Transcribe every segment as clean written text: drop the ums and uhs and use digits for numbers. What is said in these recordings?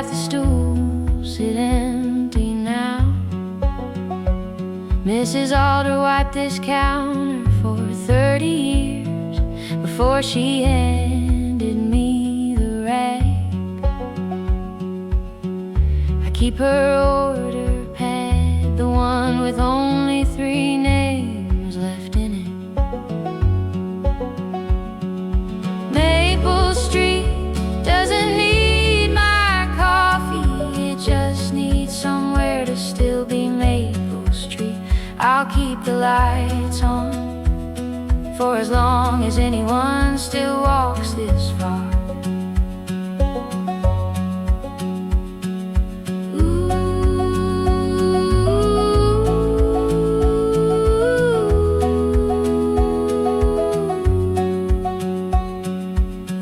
half the stools sit empty now. Mrs. Alder wiped this counter for 30 years before she handed me the rag. I keep her order pad, the one with only 3 names left in it. Maple Street doesn't need my coffee, it just needs somewhere to still be Maple Street. I'll keep the lights on for as long as anyone still walks this far.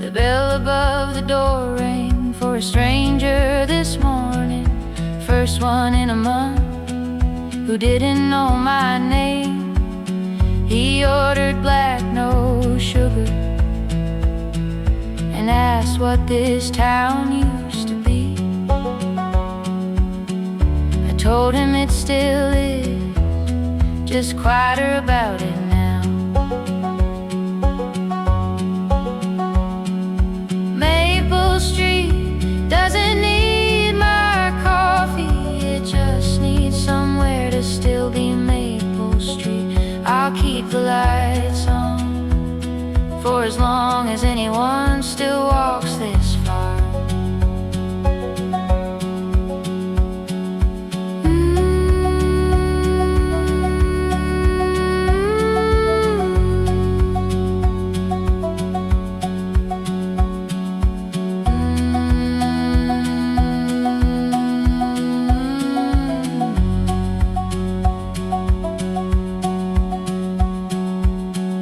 The bell above the door rang for a stranger this morning, first one in a month who didn't know my name. He ordered black, no sugar, and asked what this town used to be. I told him it still is, just quieter about it now. Maple Street doesn't need my coffee, it just needs somewhere to still be Maple Street. I'll keep the lights on for as long as anyone still walks this far.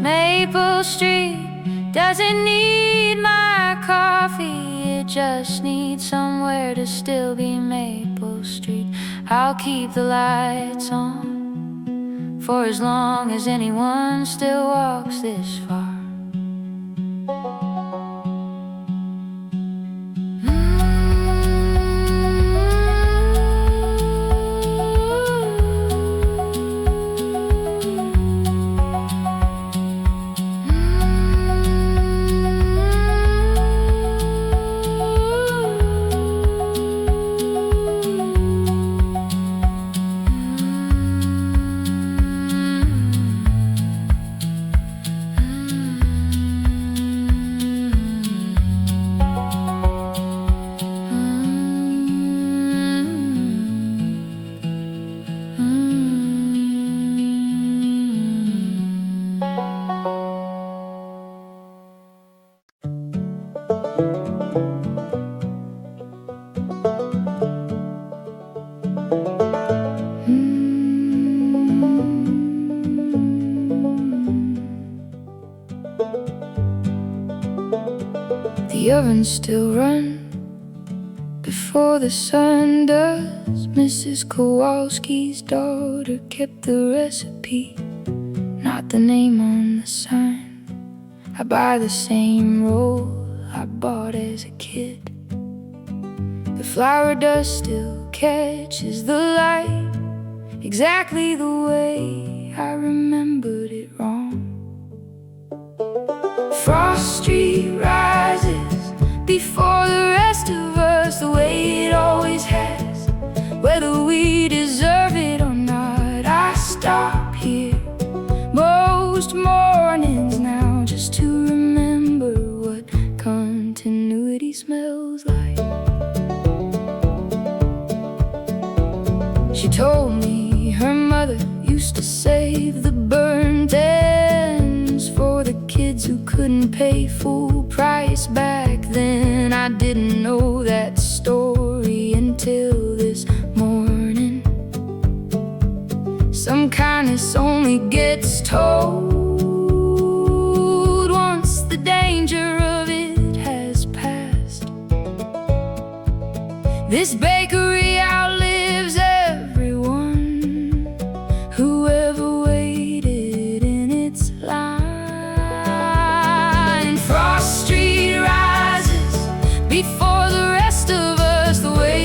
Maple Street doesn't need my coffee, it just needs somewhere to still be Maple Street. I'll keep the lights on for as long as anyone still walks this far. The oven still runs before the sun does. Mrs. Kowalski's daughter kept the recipe, not the name on the sign. I buy the same roll I bought as a kid. The flour dust still catches the light exactly the way I remembered it wrong. Frost Street rises before the rest of us, the way it always has. Whether we deserve it or not, I stop here most mornings now just to remember what continuity smells like. She told me her mother used to save the burnt ends for the kids who couldn't pay full price back then. I didn't know that story until this morning. Some kindness only gets told once the danger of it has passed. This bakery outlives everyone who ever waited in its line. Frost Street rises before the rest of us, the way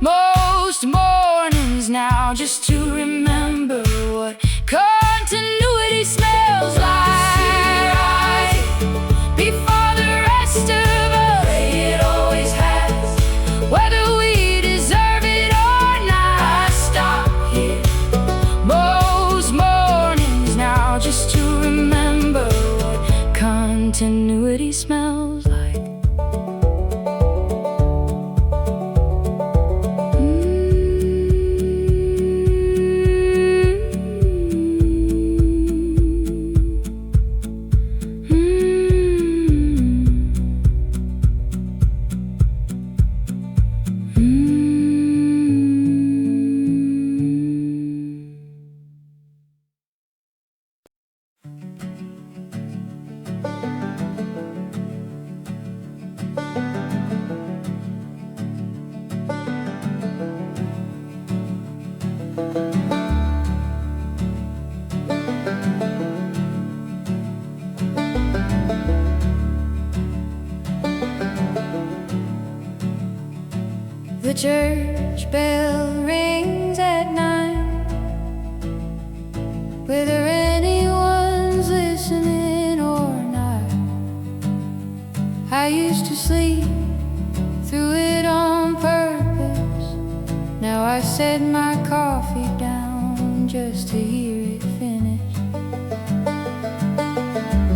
most mornings now, just to remember what continuity smells like. Before the rest of us, it always has, whether we deserve it or not. I stop here most mornings now, just to remember what continuity smells like. The church bell rings at 9, whether anyone's listening or not. I used to sleep through it on purpose. Now I set my coffee down just to hear it finish.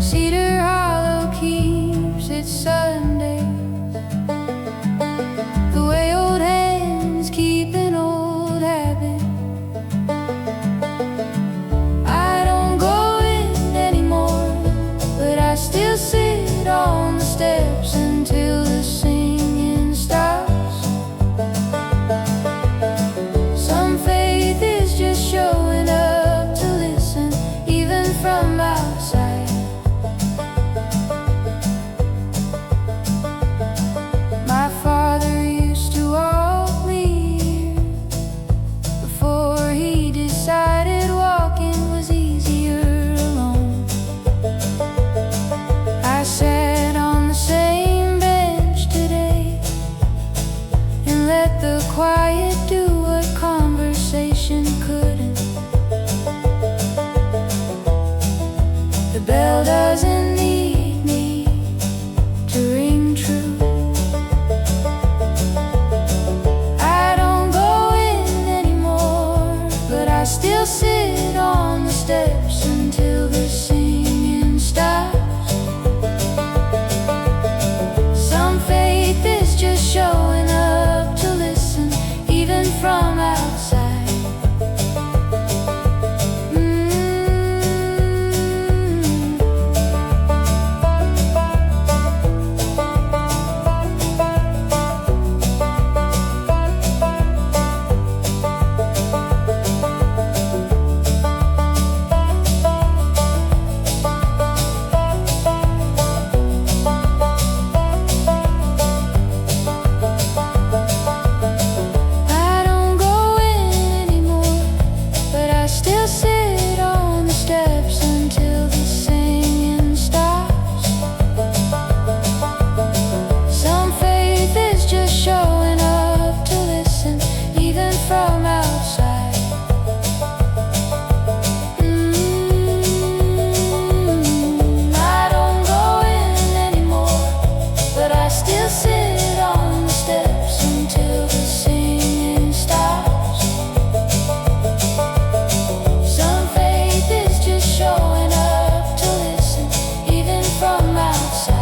Cedar Hollow keeps its Sundays the way old hands keep an old habit. I don't go in anymore, but I still sit on the steps until the singing stops. Some faith is just showing up to listen, even from outside. My father used to walk me here before he decided walking was easier alone. I sat on the same bench today and let the quiet do what conversation couldn't. The bell doesn't need me to ring true. I don't go in anymore, but I still sit on the steps until the singing stops. Some faith is just showing up to listen, even from outside. I don't go in anymore, but I still sit on the steps until the singing stops. Some faith is just showing up to listen, even from outside. I don't go in anymore, but I still sit on the steps until the singing stops. Some faith is just showing up to listen, even from outside.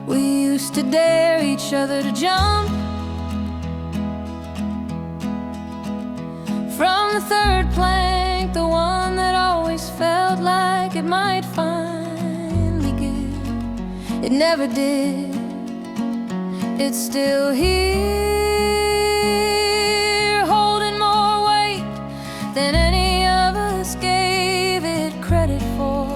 We used to dare each other to jump on the third plank, the one that always felt like it might finally give. It never did. It's still here, holding more weight than any of us gave it credit for.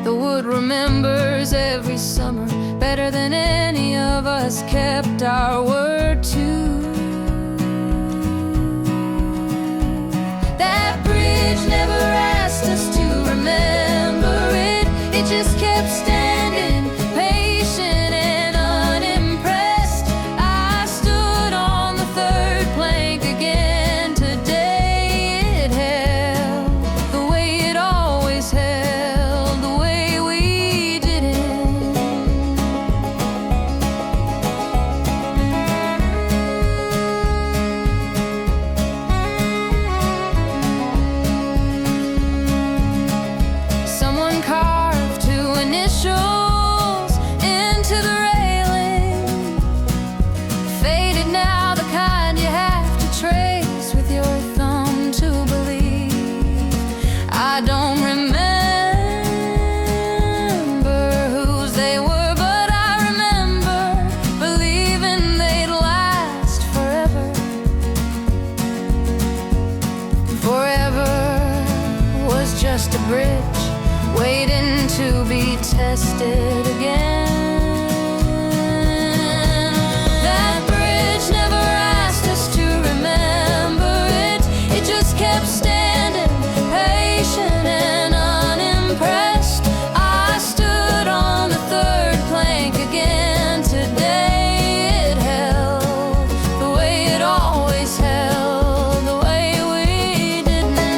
The wood remembers every summer better than any of us kept our word to. That bridge never asked us to remember it. It just kept standing, patient and unimpressed. I stood on the third plank again today. It held the way it always held, the way we did it. Someone carved two initials into the railing, faded now, the kind you have to trace with your thumb to believe. I don't remember whose they were, but I remember believing they'd last forever. Forever was just a bridge waiting to be tested again. That bridge never asked us to remember it. It just kept standing, patient and unimpressed. I stood on the third plank again today. It held the way it always held, the way we didn't.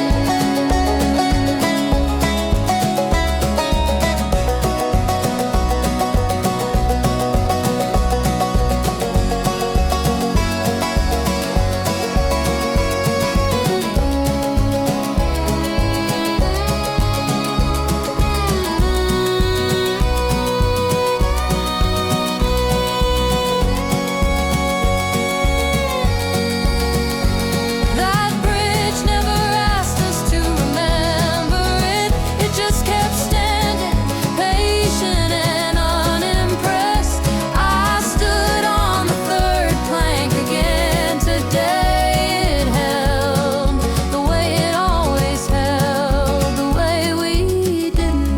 That bridge never asked us to remember it. It just kept standing, patient and unimpressed. I stood on the third plank again today. It held the way it always held, the way we didn't.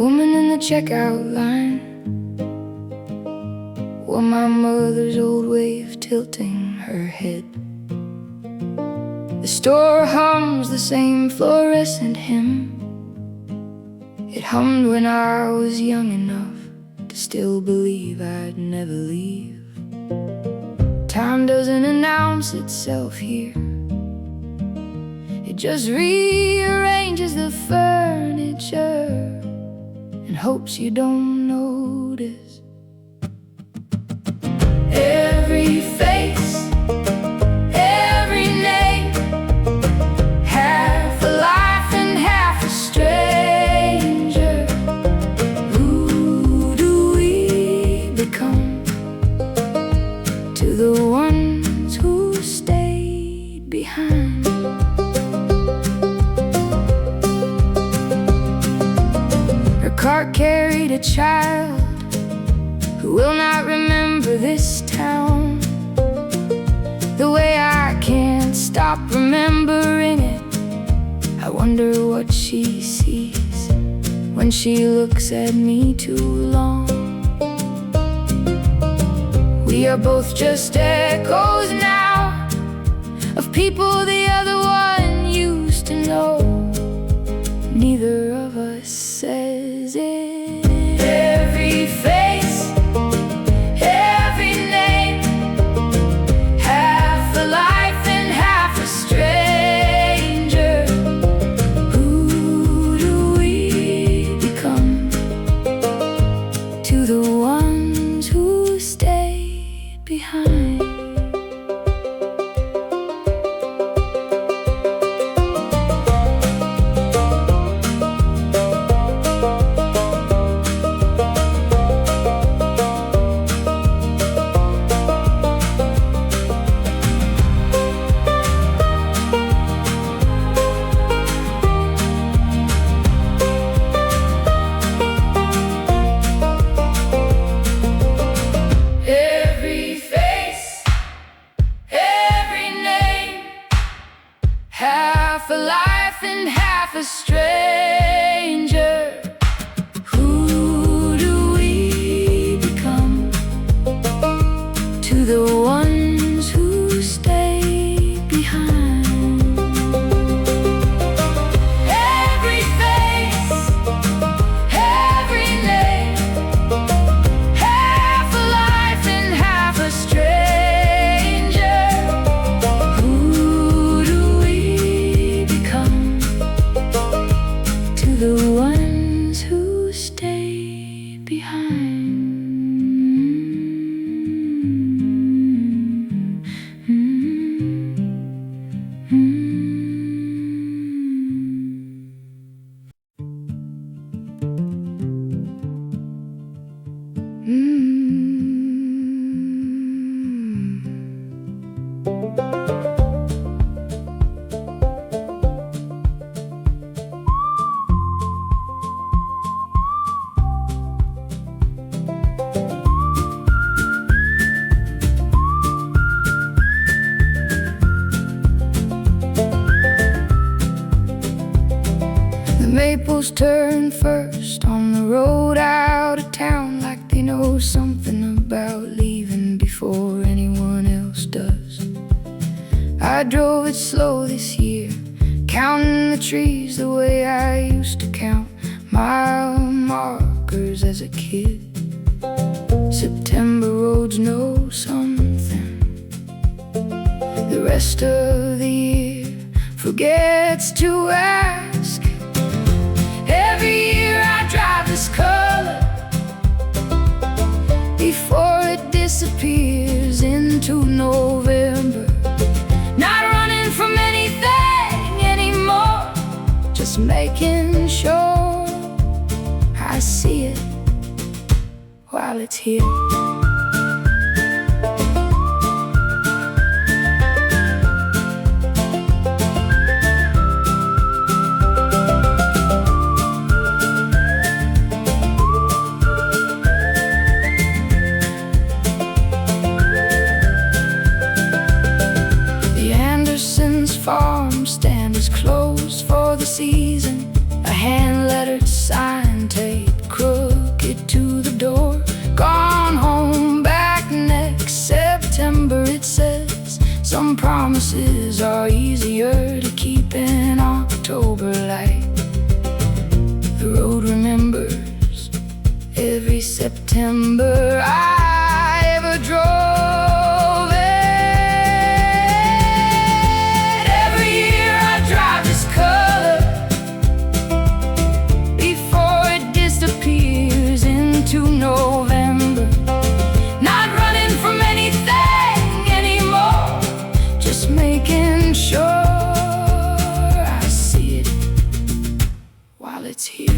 Woman in the checkout line, or my mother's old way of tilting her head. The store hums the same fluorescent hymn. It hummed when I was young enough to still believe I'd never leave. Time doesn't announce itself here. It just rearranges the furniture and hopes you don't notice. Every face, every name, half a life and half a stranger. Who do we become to the ones who stayed behind? Her cart carried a child who will not remember this town. The way I can't stop remembering it. I wonder what she sees when she looks at me too long. We are both just echoes now of people the other one used to know. Neither of us says it. Every face, wheels turn first on the road out of town, like they know something about leaving before anyone else does. I drove it slow this year, counting the trees the way I used to count mile markers as a kid. September roads know something the rest of the year forgets to ask. Every year I drive this color before it disappears into November. Not running from anything anymore, just making sure I see it while it's here. Farm stand is closed for the season. A hand-lettered sign taped crooked to the door. Gone home, back next September, it says. Some promises are easier to keep in October light. The road remembers every September I ever drove. November, not running from anything anymore, just making sure I see it while it's here.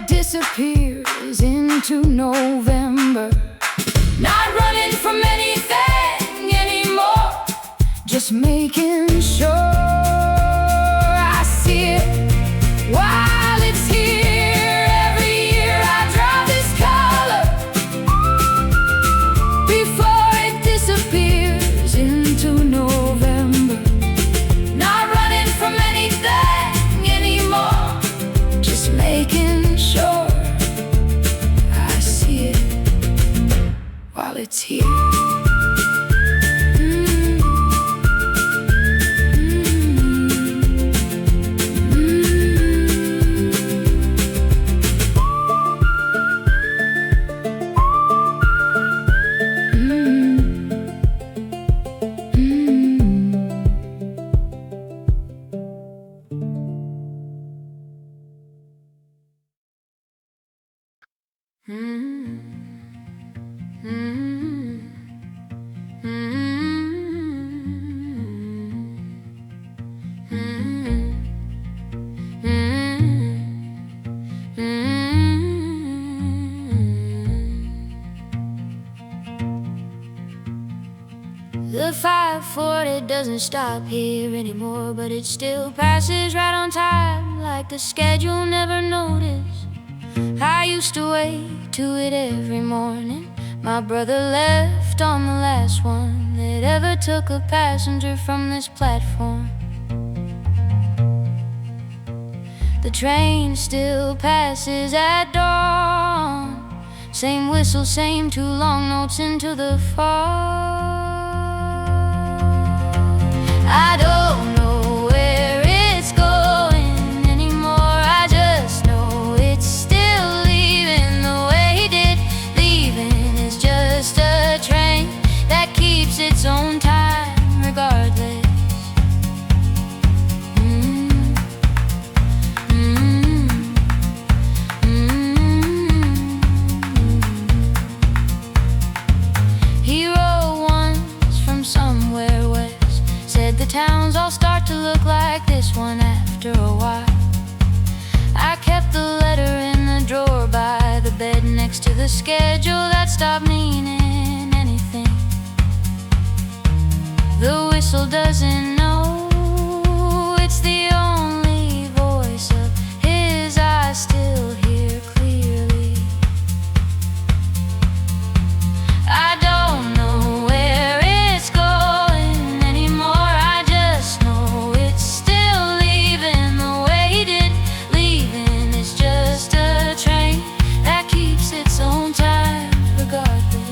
Disappears into November. Not running from anything anymore, just making sure I see it while it's here. Every year I drive this color before it disappears into November. Not running from anything anymore, just making sure while it's here. The 540 doesn't stop here anymore, but it still passes right on time, like the schedule never noticed. I used to wait to it every morning. My brother left on the last one that ever took a passenger from this platform. The train still passes at dawn. Same whistle, same two long notes into the fog. I don't know where it's going anymore. I just know it's still leaving the way it did. Leaving is just a train that keeps its own time regardless. He wrote once from somewhere west. to the schedule that stopped meaning anything. The whistle doesn't know it's the only voice of his I still hear clearly. I don't know where it's going anymore. I just know it's still leaving the way it did. Leaving is just a train that keeps its own time regardless.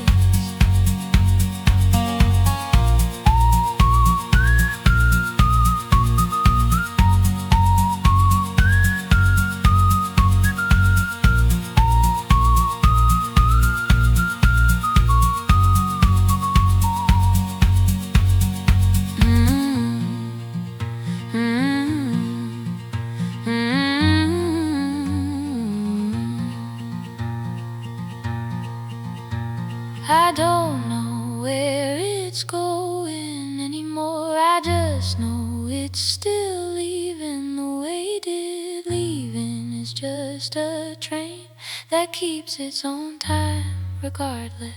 I don't know where it's going anymore. I just know it's still leaving the way it did. Leaving is just a train that keeps its own time regardless.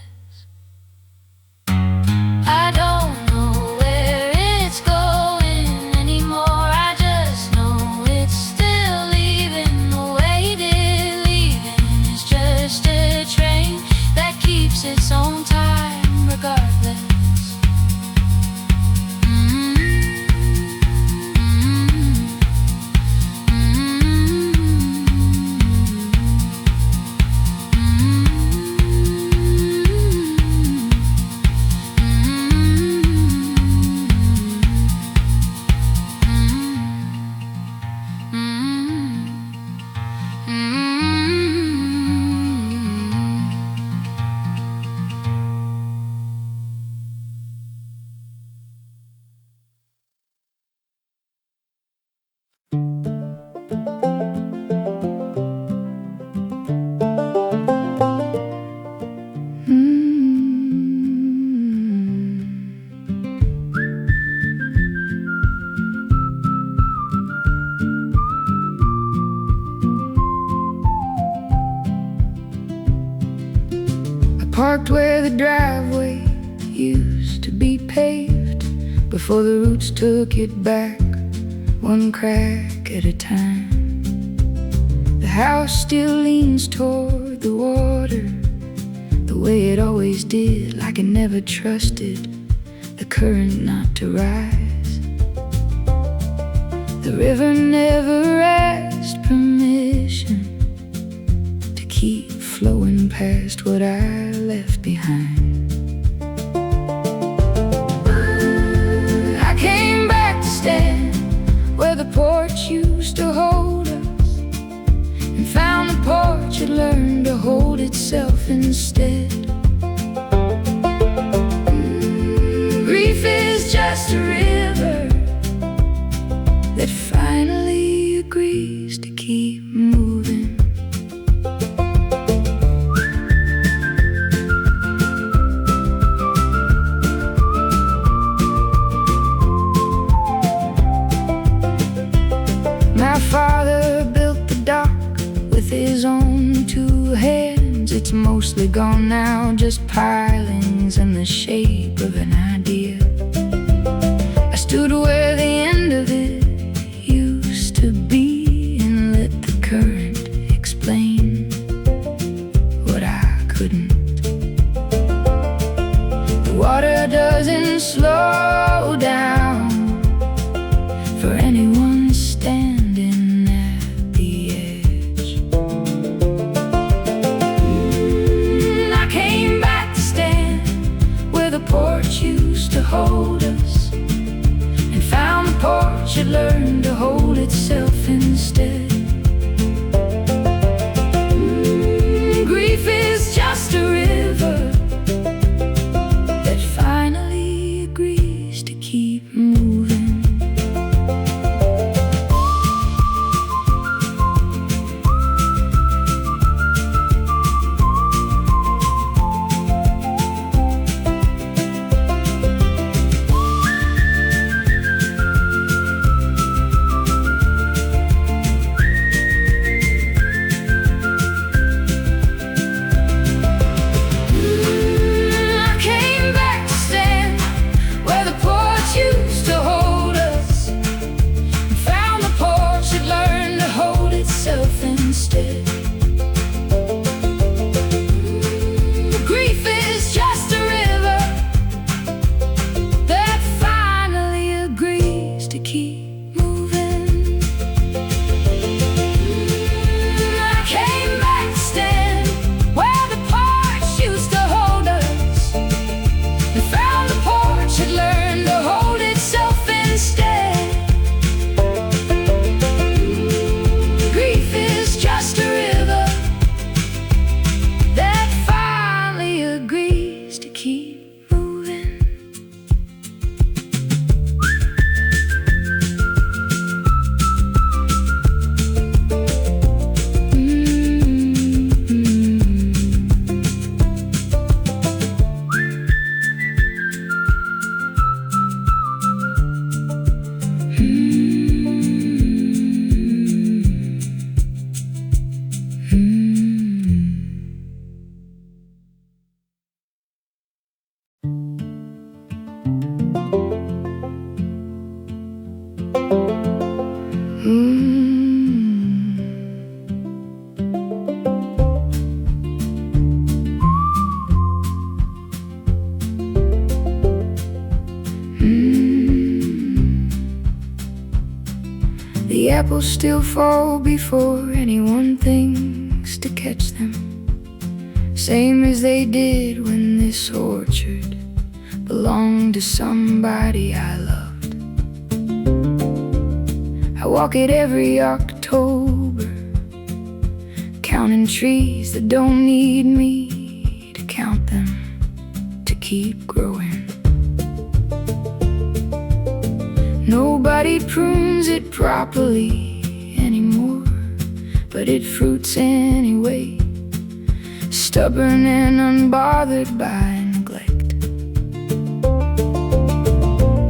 I don't know where it's going anymore. I just know it's still leaving the way it did. Leaving is just a train that keeps its own time regardless. Parked where the driveway used to be paved, before the roots took it back, one crack at a time. The house still leans toward the water, the way it always did, like it never trusted the current not to rise. The river never asked permission to keep flowing past what I left behind. I came back to stand where the porch used to hold us, and found the porch had learned to hold itself instead. Grief is just a river that finally agrees to keep moving. My father built the dock with his own two hands. It's mostly gone now, just pilings and the shape of an idea. I stood where the end of it used to be and let the current explain what I couldn't. The water doesn't slow down for anyone standing at the edge. I came back to stand where the porch used to hold us, and found apples still fall before anyone thinks to catch them, same as they did when this orchard belonged to somebody I loved. I walk it every October, counting trees that don't need me to count them to keep growing. Nobody prunes it properly anymore, but it fruits anyway, stubborn and unbothered by neglect.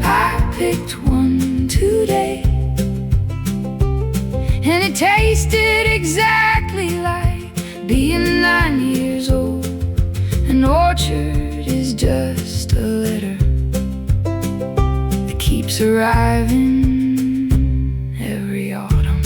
I picked one today, and it tasted exactly like being 9 years old. An orchard is just a letter that keeps arriving every autumn.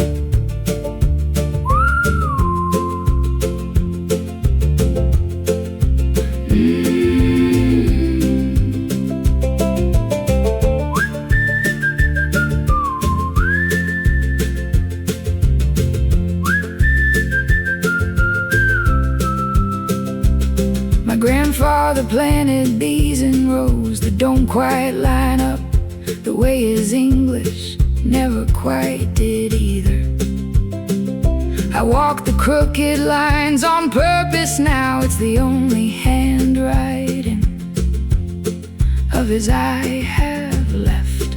My grandfather planted these in rows that don't quite line up the way his English never quite did either. I walk the crooked lines on purpose now. It's the only handwriting of his I have left.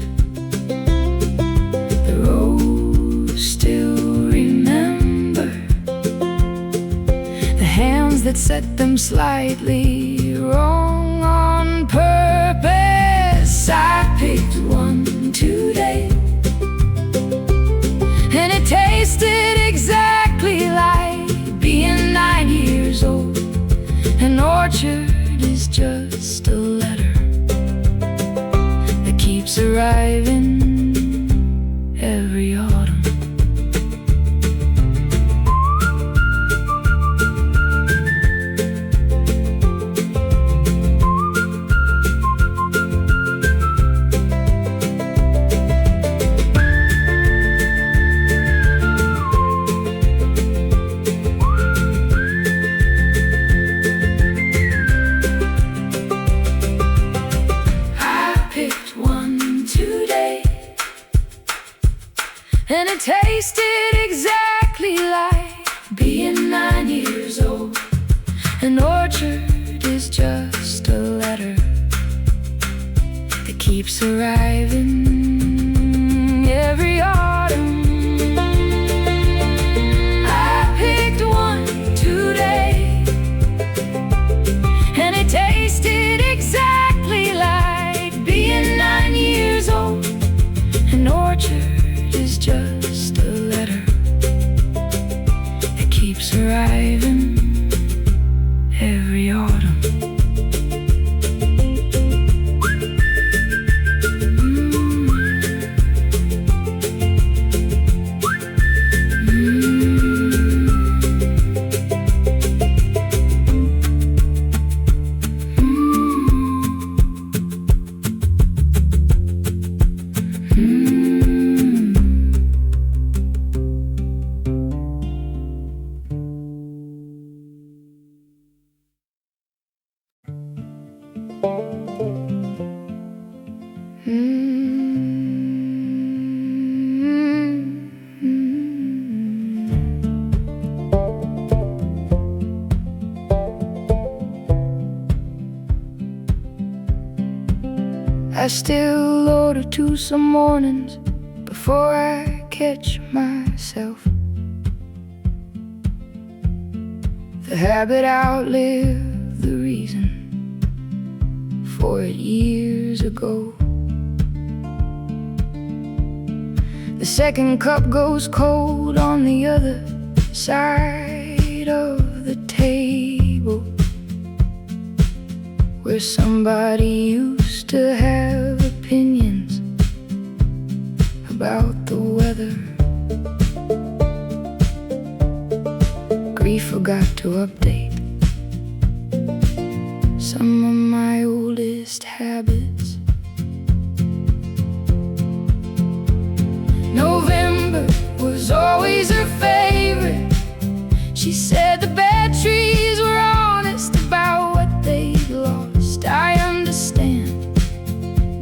The rows still remember the hands that set them slightly wrong on purpose. I picked one today, and it tasted exactly like being 9 years old. An orchard is just a letter that keeps arriving every autumn. And it tasted exactly like being 9 years old. An orchard is just a letter that keeps arriving every autumn. I picked one today, and it tasted exactly like being 9 years old. An orchard is just a letter that keeps arriving every autumn. I still order to some mornings before I catch myself. The habit outlived the reason for it years ago. The second cup goes cold on the other side of the table, where somebody used to have opinions about the weather. Grief forgot to update some of my oldest habits. November was always her favorite. She said the bad trees were honest about what they lost. I understand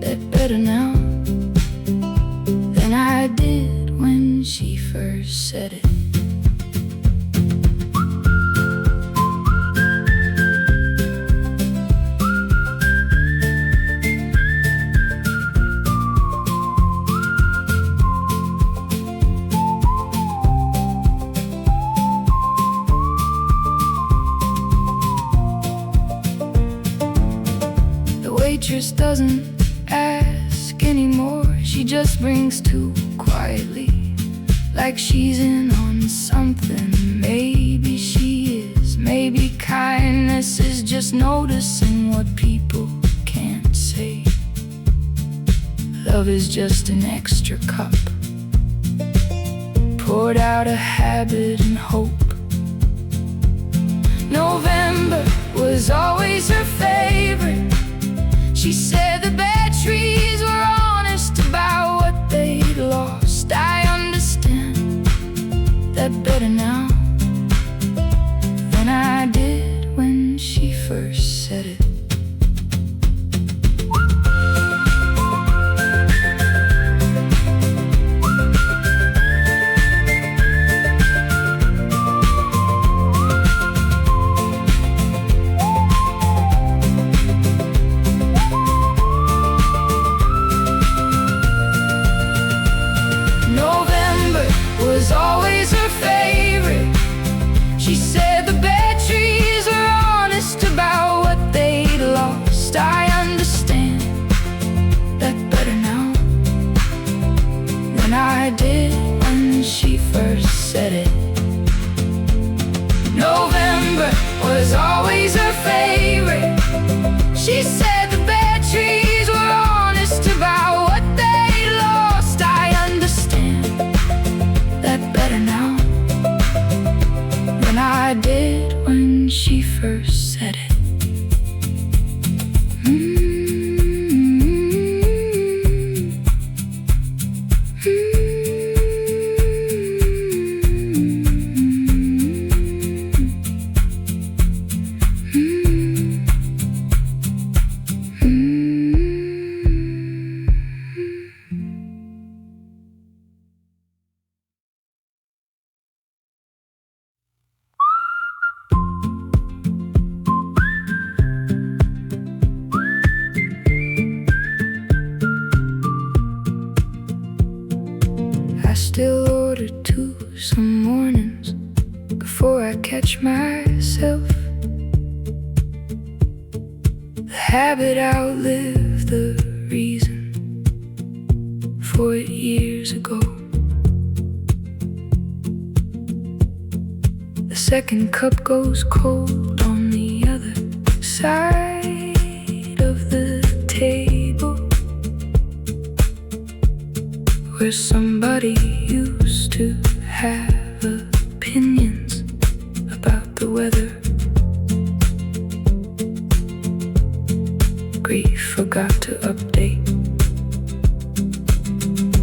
that better now than I did when she first said it. Waitress doesn't ask anymore. She just brings two quietly, like she's in on something. Maybe she is, maybe kindness is just noticing what people can't say. Love is just an extra cup, poured out of habit and hope. November was always her favorite. She said the bad trees were honest about what they'd lost. I understand that better now than I did when she first said it. Was always her favorite. She said the bad trees were honest about what they'd lost. I understand that better now than I did when she first said it. November was always her favorite. She said the bad trees were honest about what they'd lost. I understand that better now than I did when she first said it. Still order two some mornings before I catch myself. The habit outlived the reason for it years ago. The second cup goes cold on the other side of the table, where somebody used to have opinions about the weather. Grief forgot to update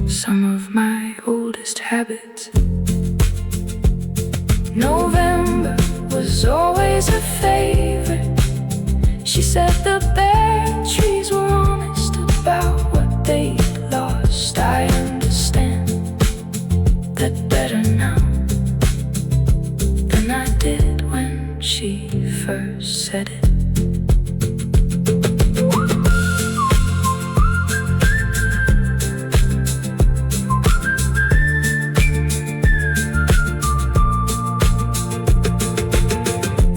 some of my oldest habits. November was always her favorite. She said the bad trees were honest about what they lost. I understand that better now than I did when she first said it.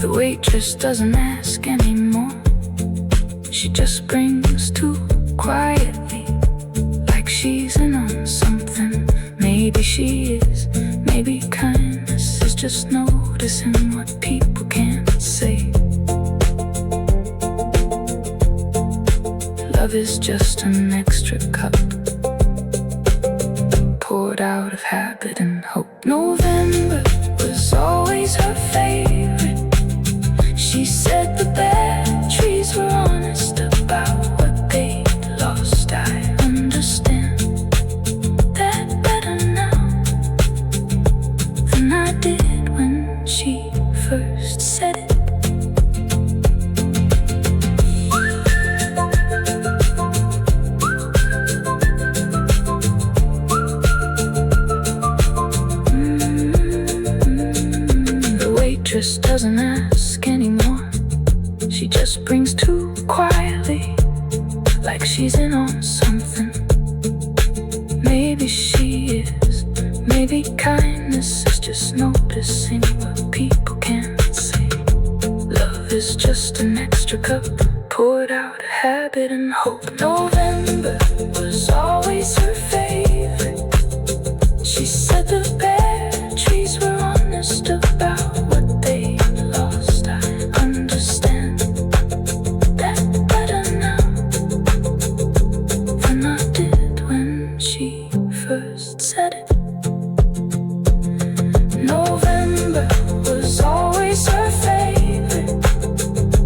The waitress doesn't ask anymore. She just brings two quietly, like she's in on something. Maybe she is, maybe kindness is just noticing what people can't say. Love is just an extra cup, poured out of habit and hope. November was always her favorite. She said the bad trees were honest about what they lost. I understand that better now than I did when she first said it. The waitress doesn't ask anymore. She just brings two quietly, like she's in on something. Maybe she is, maybe kindness is just noticing what people can't say. Love is just an extra cup, poured out of habit and hope. November was always her favorite. She said the bare trees were honest about what they lost. I understand that better now than I did when she first said it. November was always her favorite.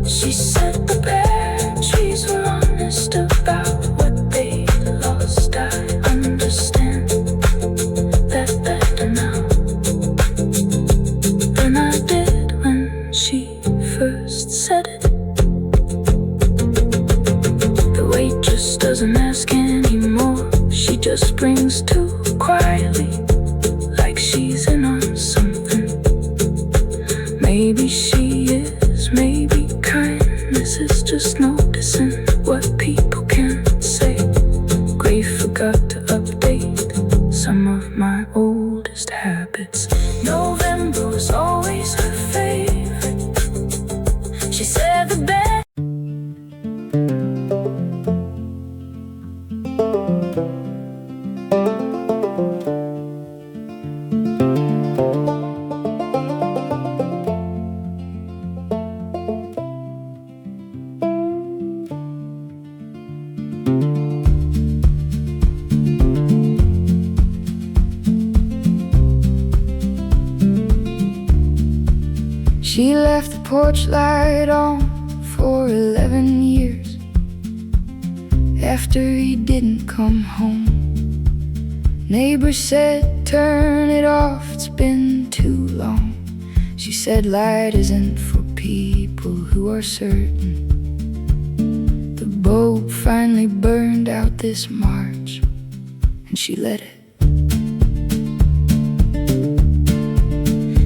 She said the bare trees were honest about what they lost. I understand that better now than I did when she first said it. The waitress doesn't ask anymore. She just brings two quietly, like she's in on something. Maybe she is, maybe kindness is just noticing what people can't say. Grief forgot to update some of my oldest habits. November was always her favorite. She said the best. She left the porch light on for 11 years after he didn't come home. Neighbors said, turn it off, it's been too long. She said, light isn't for people who are certain. The bulb finally burned out this March, and she let it.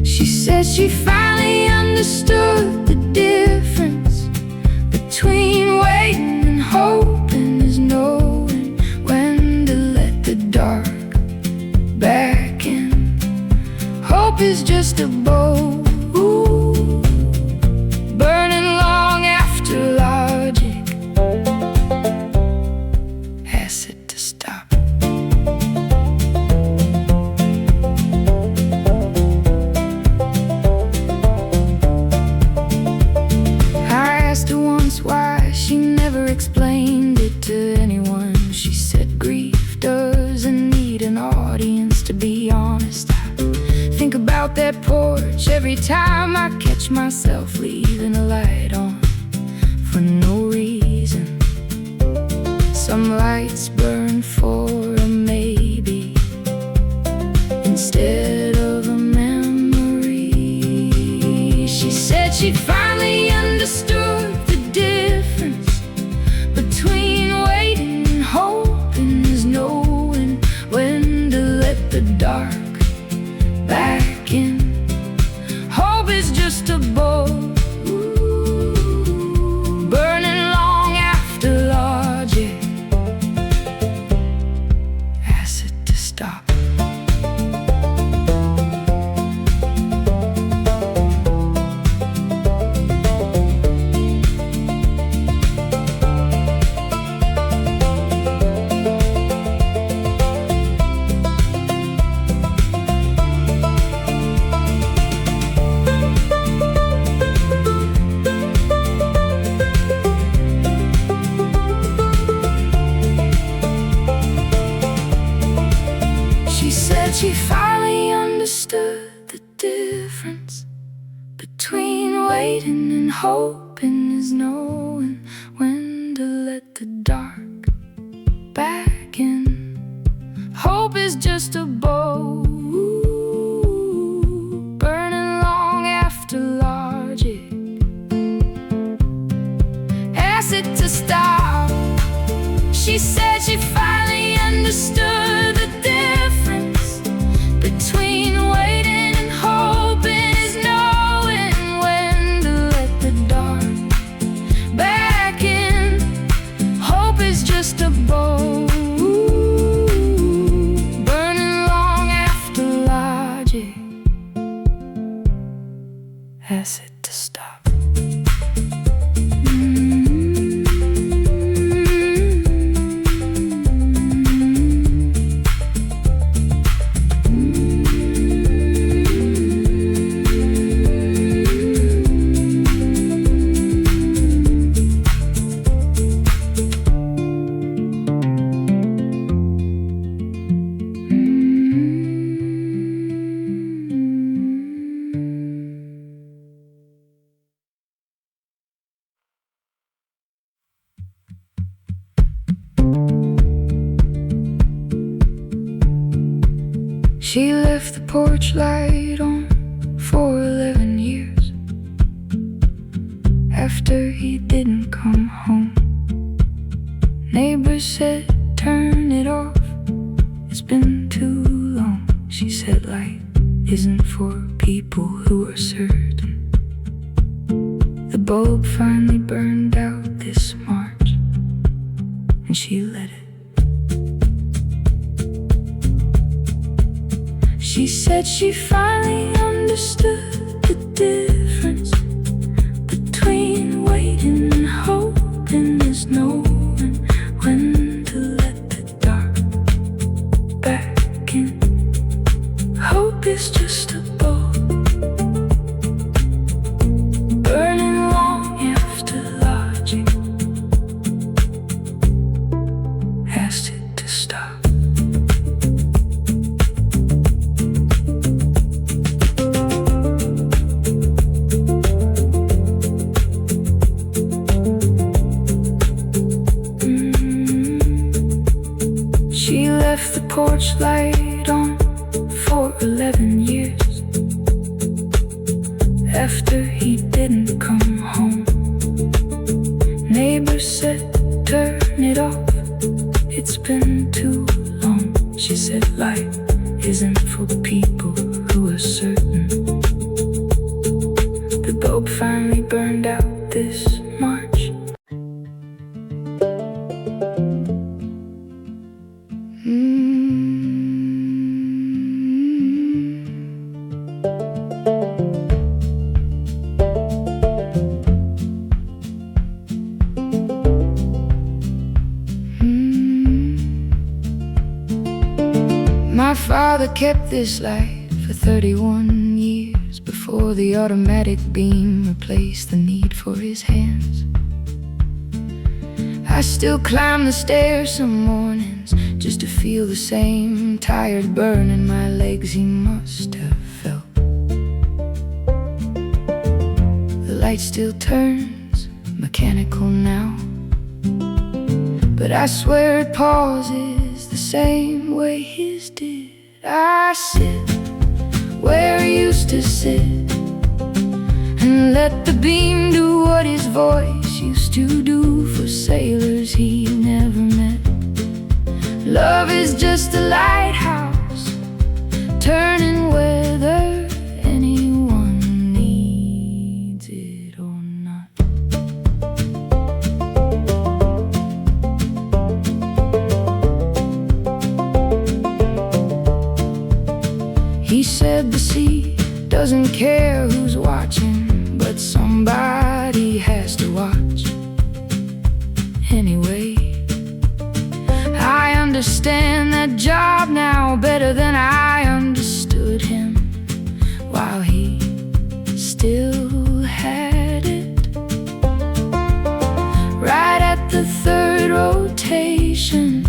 She said she finally understood the difference between waiting and hoping is knowing when to let the dark back in. Hope is just a bulb burning long after logic asks it to stop. Why she never explained it to anyone. She said grief doesn't need an audience, to be honest. I think about that porch every time I catch myself leaving a light on for no reason. Some lights burn for a maybe instead of a memory. She said she finally understood the difference between waiting and hoping is knowing when to let the dark back in. Hope is just a bulb burning long after logic asks it to stop. She finally understood the difference between waiting and hoping is knowing when to let the dark back in. Hope is just a bulb asked it to stop. She left the porch light on for 11 years after he didn't come home. Neighbors said, turn it off, it's been too long. She said, light isn't for people who are certain. The bulb finally burned out this March, and she let it. She said she finally understood the difference between waiting and hoping. There's knowing when to let the dark back in. Hope is just a bulb burning long after logic asked it to stop. She left the porch light on for 11 years after he didn't come home. Neighbors said, turn it off, it's been too long. She said, light isn't for people who are certain. The bulb finally burned out this March. My father kept this light for 31 years before the automatic beam replaced the need for his hands. I still climb the stairs some mornings just to feel the same tired burn in my legs he must have felt. The light still turns mechanical now, but I swear it pauses the same way his did. I sit where he used to sit and let the beam do what his voice used to do for sailors he never met. Love is just a lighthouse, turning whether anyone needs it or not. He said the sea doesn't care who's watching, but somebody has to watch anyway. I understand that job now better than I understood him while he still had it. Right at the third rotation,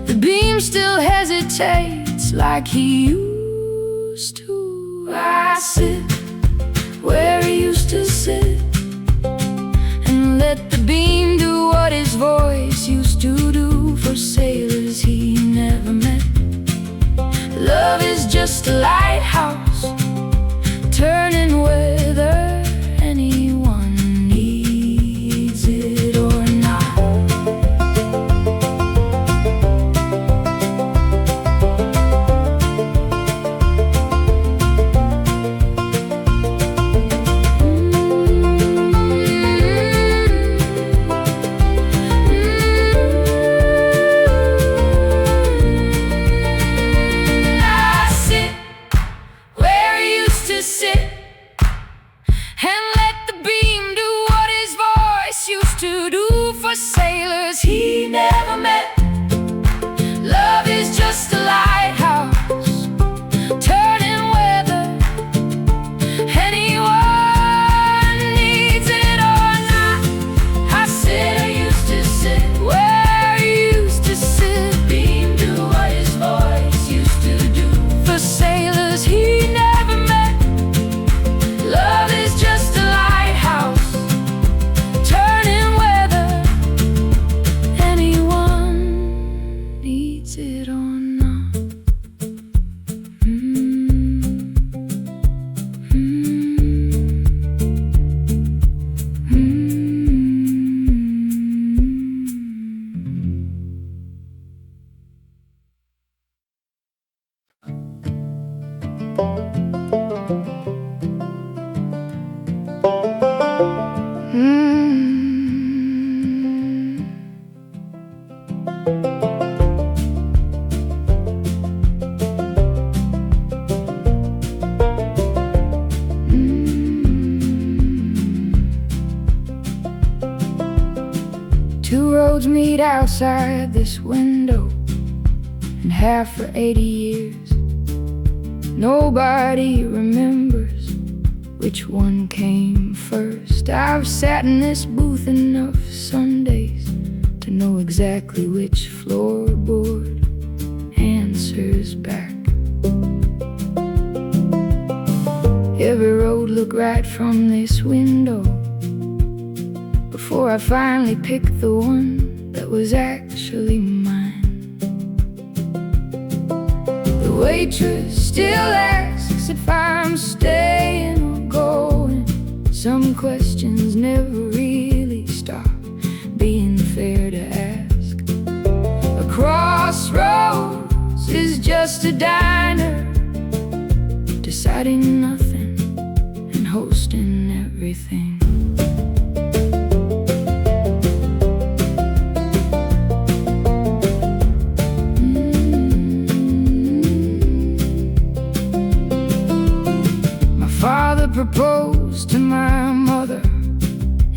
the beam still hesitates like he used to. I sit where he used to sit and let the beam do what his voice used to do for sailors he never met. Love is just a lighthouse, turning whether anyone needs it or not. for sailors he never met. Love is just a lighthouse, turning weather. Anyone needs it or not. I said I used to sit where he used to sit. Beam do what his voice used to do. For sailors he never met. Love is just a lighthouse, turning weather. Anyone needs it or not. Two roads meet outside this window, and have for 80 years. Nobody remembers which one came first. I've sat in this booth enough Sundays to know exactly which floorboard answers back. Every road looked right from this window before I finally picked the one that was actually mine. The waitress still asks if I'm staying or going. Some questions never really stop being fair to ask. A crossroads is just a diner, deciding nothing and hosting everything. Proposed to my mother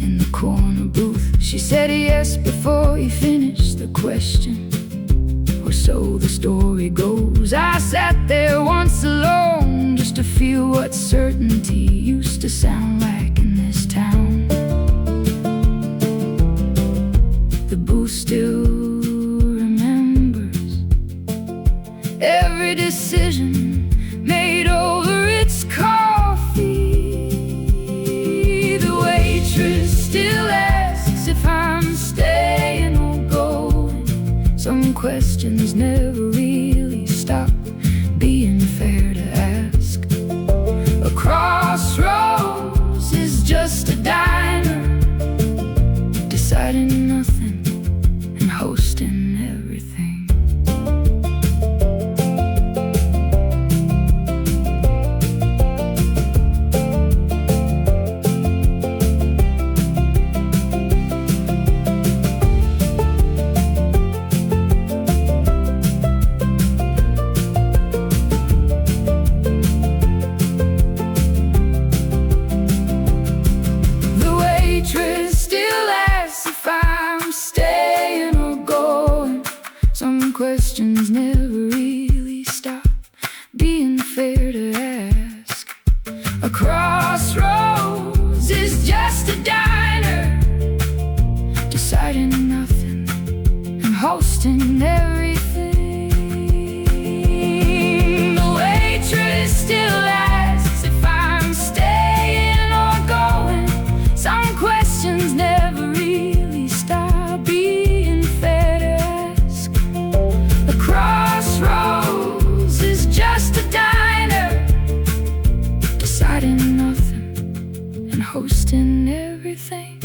in the corner booth. She said yes before he finished the question, or so the story goes. I sat there once alone just to feel what certainty used to sound like in this town. The booth still remembers every decision made over its coffee. Still asks if I'm staying or going. Some questions never really stop being fair to ask. A crossroads is just a diner, deciding nothing and hosting everything. Questions never really stop being fair to ask. A crossroads is just a diner, deciding nothing and hosting everything. The waitress still asks if I'm staying or going. Some questions never really stop being fair to ask. Crossroads is just a diner, deciding nothing and hosting everything.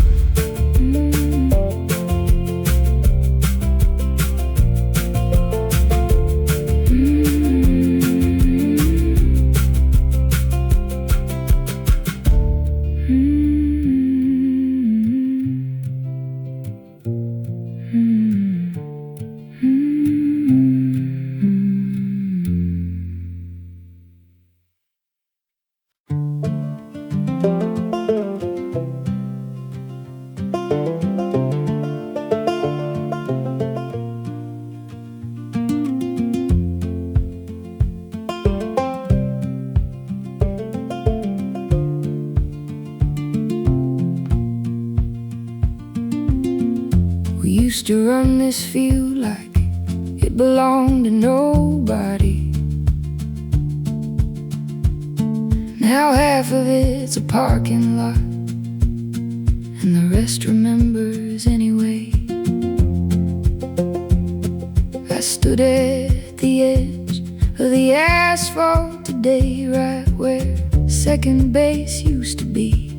used to run this field like it belonged to nobody. Now half of it's a parking lot, and the rest remembers anyway. I stood at the edge of the asphalt today, right where second base used to be,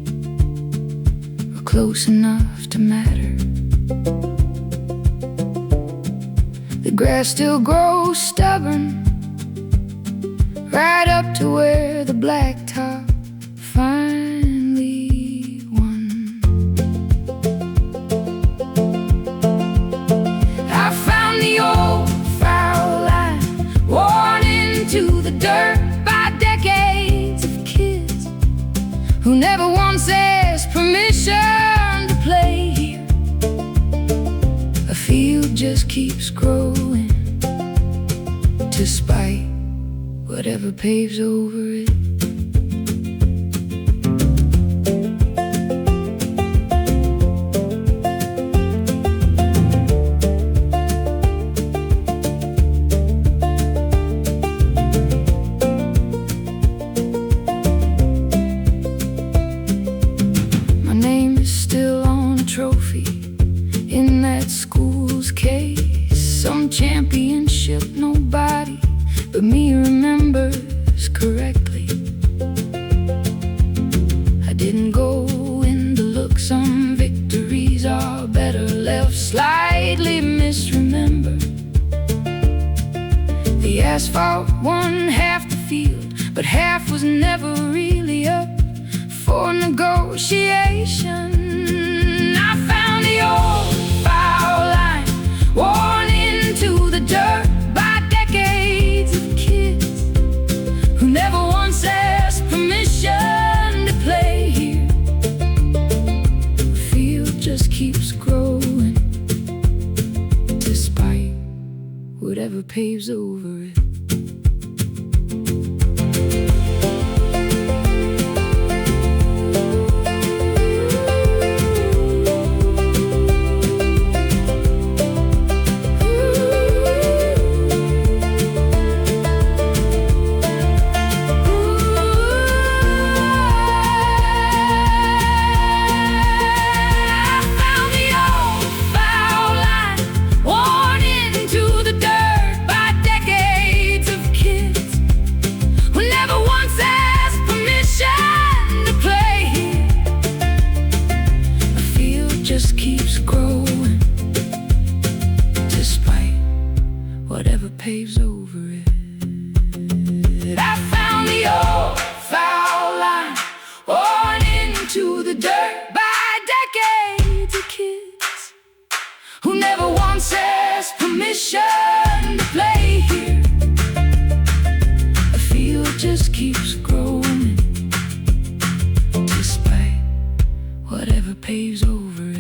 or close enough to matter. The grass still grows stubborn, right up to where the blacktop finally won. I found the old foul line worn into the dirt by decades of kids who never once asked permission to play here. A field just keeps growing despite whatever paves over it. My name is still on a trophy in that school's case. Some championship nobody but me remembers correctly. I didn't go in to look, some victories are better left slightly misremembered. The asphalt won half the field, but half was never really up for negotiation. I found the old foul line worn into the dirt by decades of kids who never once asked permission to play here. The field just keeps growing despite whatever paves over it. Just keeps growing despite whatever paves over it. I found the old foul line worn into the dirt by decades of kids who never once asked permission to play here. The field just keeps growing despite whatever paves over it.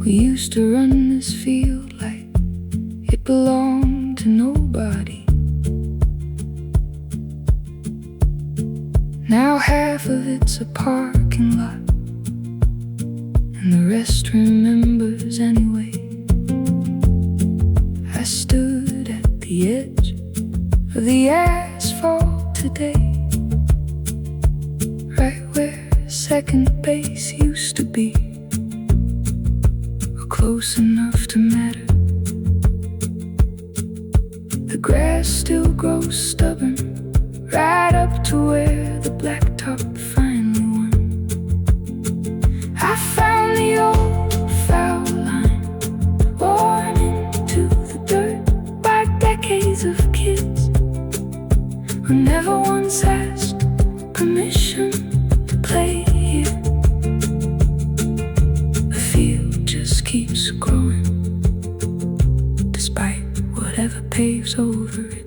We used to run this field like it belonged to nobody. Now half of it's a parking lot, and the rest remembers anyway. I stood at the edge of the asphalt today, right where second base used to be, close enough to matter. The grass still grows stubborn, right up to where the blacktop finally won. I found the old foul line worn into the dirt by decades of kids who never keeps growing, despite whatever paves over it.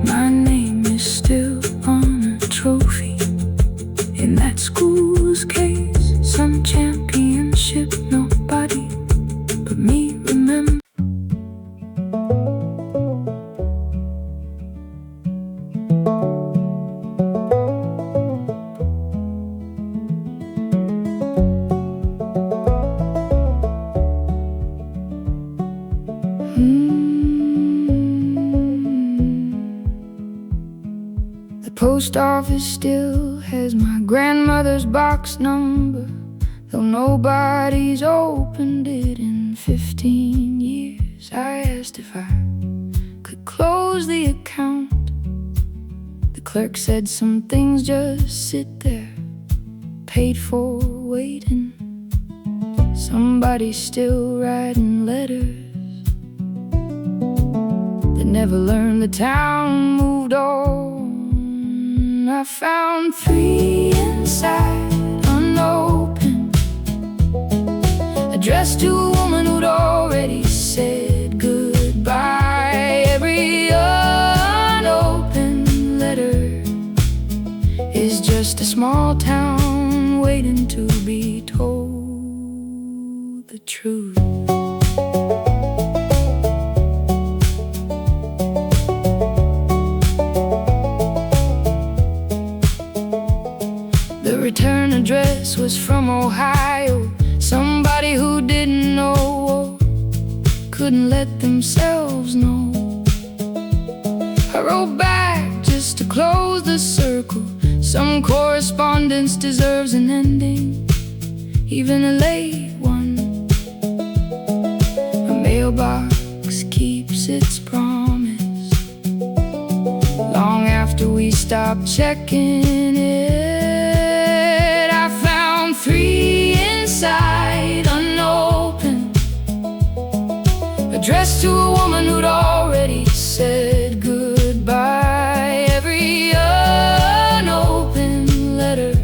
My name is still on a trophy in that school's case. Some championship nobody but me remember. The post office still has my grandmother's box number, though nobody's opened it in 15 years. I asked if I could close the account. The clerk said some things just sit there, paid for waiting. Somebody's still writing letters that never learned the town moved on. I found 3 inside, unopened, addressed to a woman who'd already said goodbye. Every unopened letter is just a small town waiting to be told the truth. The return address was from Ohio. Somebody who didn't know couldn't let themselves know. I wrote back just to close the circle. Some correspondence deserves an ending, even a late one. A mailbox keeps its promise long after we stop checking it. I found 3 inside, unopened, addressed to a woman who'd already said goodbye. Every unopened letter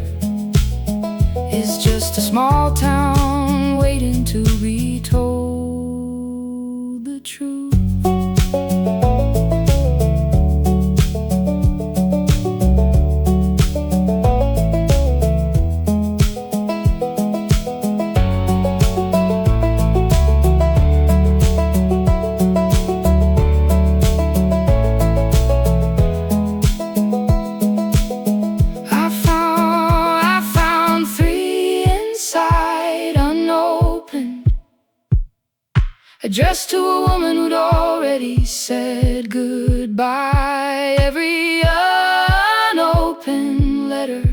is just a small town waiting to be told the truth. Addressed to a woman who'd already said goodbye. Every unopened letter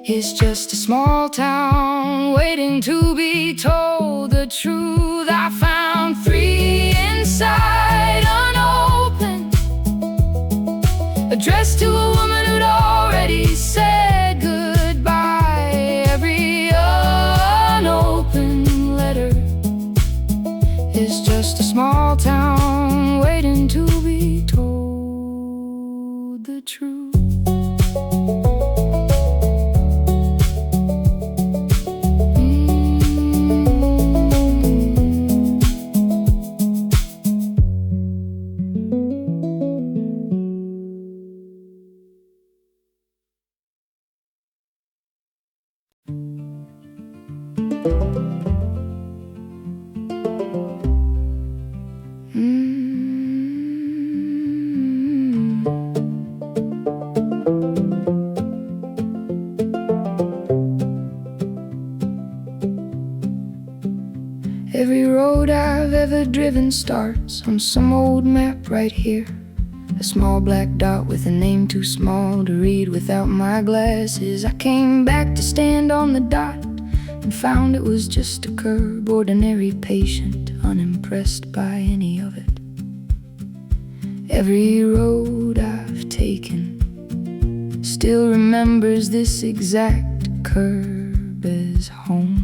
is just a small town waiting to be told the truth. I found 3 inside, unopened, addressed to a woman who'd already said goodbye. Every unopened letter is just a small town waiting to be told the truth. Every road I've ever driven starts on some old map right here. A small black dot with a name too small to read without my glasses. I came back to stand on the dot and found it was just a curb. Ordinary patient, unimpressed by any of it. Every road I've taken still remembers this exact curb as home.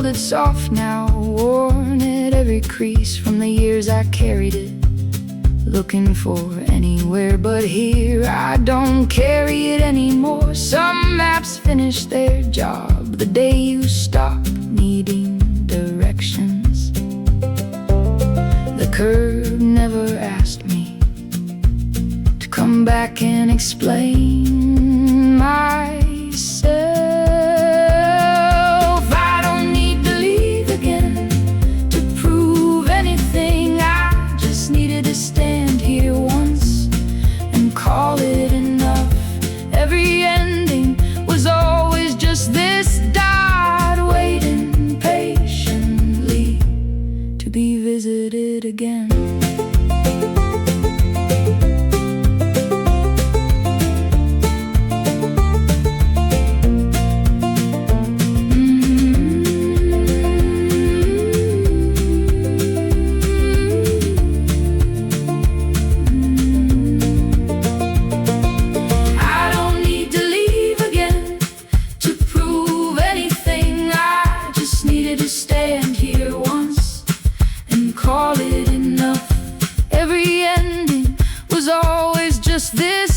molded soft now, worn at every crease from the years I carried it. Looking for anywhere but here, I don't carry it anymore. Some maps finish their job the day you stop needing directions. The curb never asked me to come back and explain myself. I don't need to leave again to prove anything. I just needed to stand here once and call it enough. Every ending was always just this dot, waiting patiently to be visited again. Stand here once and call it enough. Every ending was always just this